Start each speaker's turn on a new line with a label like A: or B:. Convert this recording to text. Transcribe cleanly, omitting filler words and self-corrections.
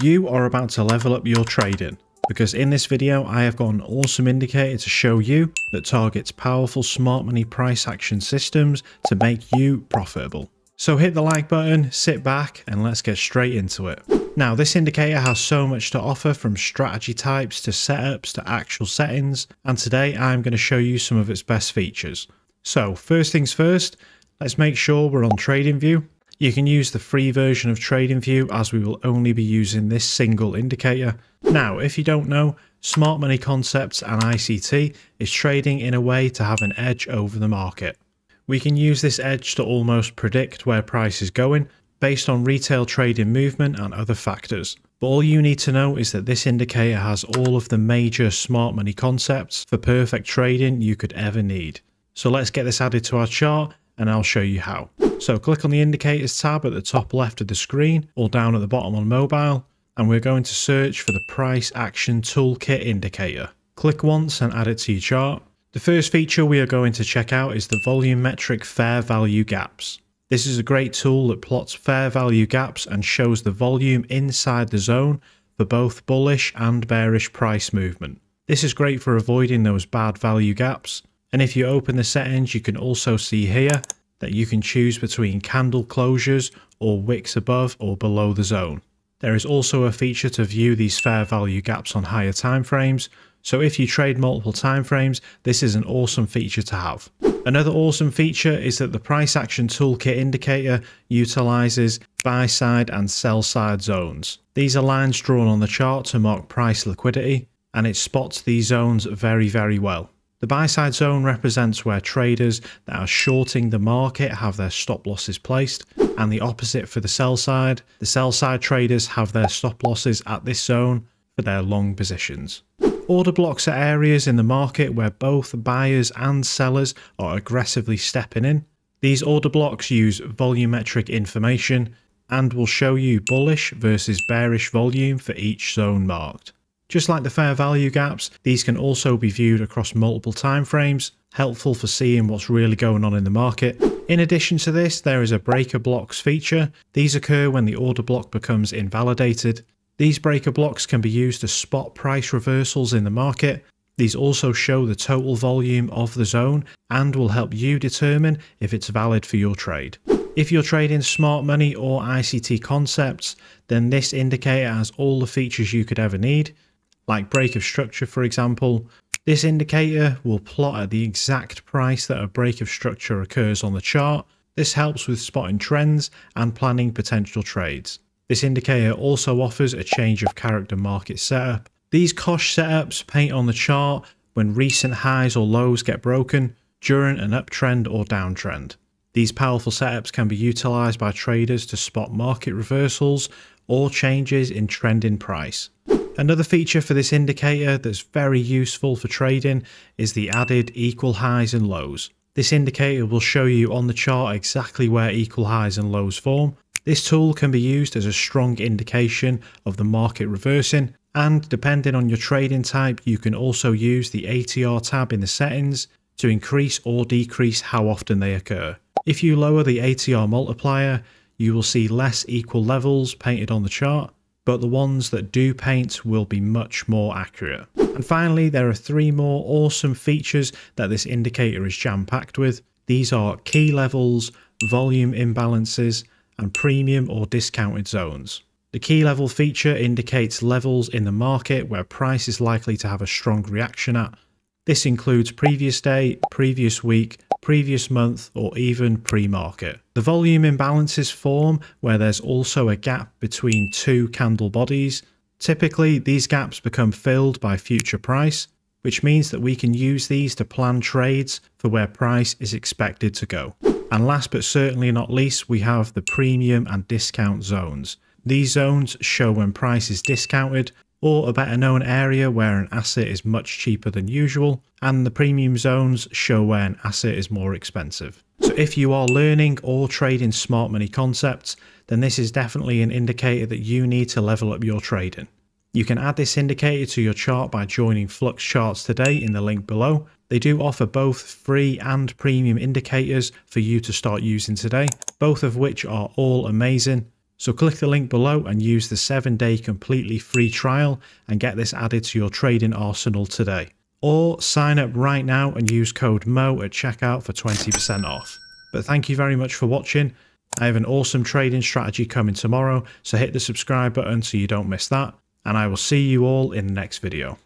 A: You are about to level up your trading, because in this video I have got an awesome indicator to show you that targets powerful smart money price action systems to make you profitable. So hit the like button, sit back, and let's get straight into it. Now, this indicator has so much to offer, from strategy types to setups to actual settings, and today I'm going to show you some of its best features. So first things first, let's make sure we're on TradingView. You can use the free version of TradingView, as we will only be using this single indicator. Now, if you don't know, Smart Money Concepts and ICT is trading in a way to have an edge over the market. We can use this edge to almost predict where price is going based on retail trading movement and other factors. But all you need to know is that this indicator has all of the major smart money concepts for perfect trading you could ever need. So let's get this added to our chart and I'll show you how. So click on the indicators tab at the top left of the screen or down at the bottom on mobile, and we're going to search for the price action toolkit indicator. Click once and add it to your chart. The first feature we are going to check out is the volumetric fair value gaps. This is a great tool that plots fair value gaps and shows the volume inside the zone for both bullish and bearish price movement. This is great for avoiding those bad value gaps. And if you open the settings, you can also see here that you can choose between candle closures or wicks above or below the zone. There is also a feature to view these fair value gaps on higher time frames. So if you trade multiple time frames, this is an awesome feature to have. Another awesome feature is that the price action toolkit indicator utilizes buy side and sell side zones. These are lines drawn on the chart to mark price liquidity, and it spots these zones very, very well. The buy side zone represents where traders that are shorting the market have their stop losses placed, and the opposite for the sell side. The sell side traders have their stop losses at this zone for their long positions. Order blocks are areas in the market where both buyers and sellers are aggressively stepping in. These order blocks use volumetric information and will show you bullish versus bearish volume for each zone marked. Just like the fair value gaps, these can also be viewed across multiple time frames, helpful for seeing what's really going on in the market. In addition to this, there is a breaker blocks feature. These occur when the order block becomes invalidated. These breaker blocks can be used to spot price reversals in the market. These also show the total volume of the zone and will help you determine if it's valid for your trade. If you're trading smart money or ICT concepts, then this indicator has all the features you could ever need, like break of structure, for example. This indicator will plot at the exact price that a break of structure occurs on the chart. This helps with spotting trends and planning potential trades. This indicator also offers a change of character market setup. These Kosh setups paint on the chart when recent highs or lows get broken during an uptrend or downtrend. These powerful setups can be utilized by traders to spot market reversals or changes in trend in price. Another feature for this indicator that's very useful for trading is the added equal highs and lows. This indicator will show you on the chart exactly where equal highs and lows form. This tool can be used as a strong indication of the market reversing, and depending on your trading type, you can also use the ATR tab in the settings to increase or decrease how often they occur. If you lower the ATR multiplier, you will see less equal levels painted on the chart, but the ones that do paint will be much more accurate. And finally, there are three more awesome features that this indicator is jam-packed with. These are key levels, volume imbalances, and premium or discounted zones. The key level feature indicates levels in the market where price is likely to have a strong reaction at. This includes previous day, previous week, previous month, or even pre-market. The volume imbalances form where there's also a gap between two candle bodies. Typically, these gaps become filled by future price, which means that we can use these to plan trades for where price is expected to go. And last but certainly not least, we have the premium and discount zones. These zones show when price is discounted or a better known area where an asset is much cheaper than usual, and the premium zones show where an asset is more expensive. So if you are learning or trading smart money concepts, then this is definitely an indicator that you need to level up your trading. You can add this indicator to your chart by joining FLUX CHARTS today in the link below. They do offer both free and premium indicators for you to start using today, both of which are all amazing. So click the link below and use the 7-day completely free trial and get this added to your trading arsenal today. Or sign up right now and use code MO at checkout for 20% off. But thank you very much for watching. I have an awesome trading strategy coming tomorrow, so hit the subscribe button so you don't miss that, and I will see you all in the next video.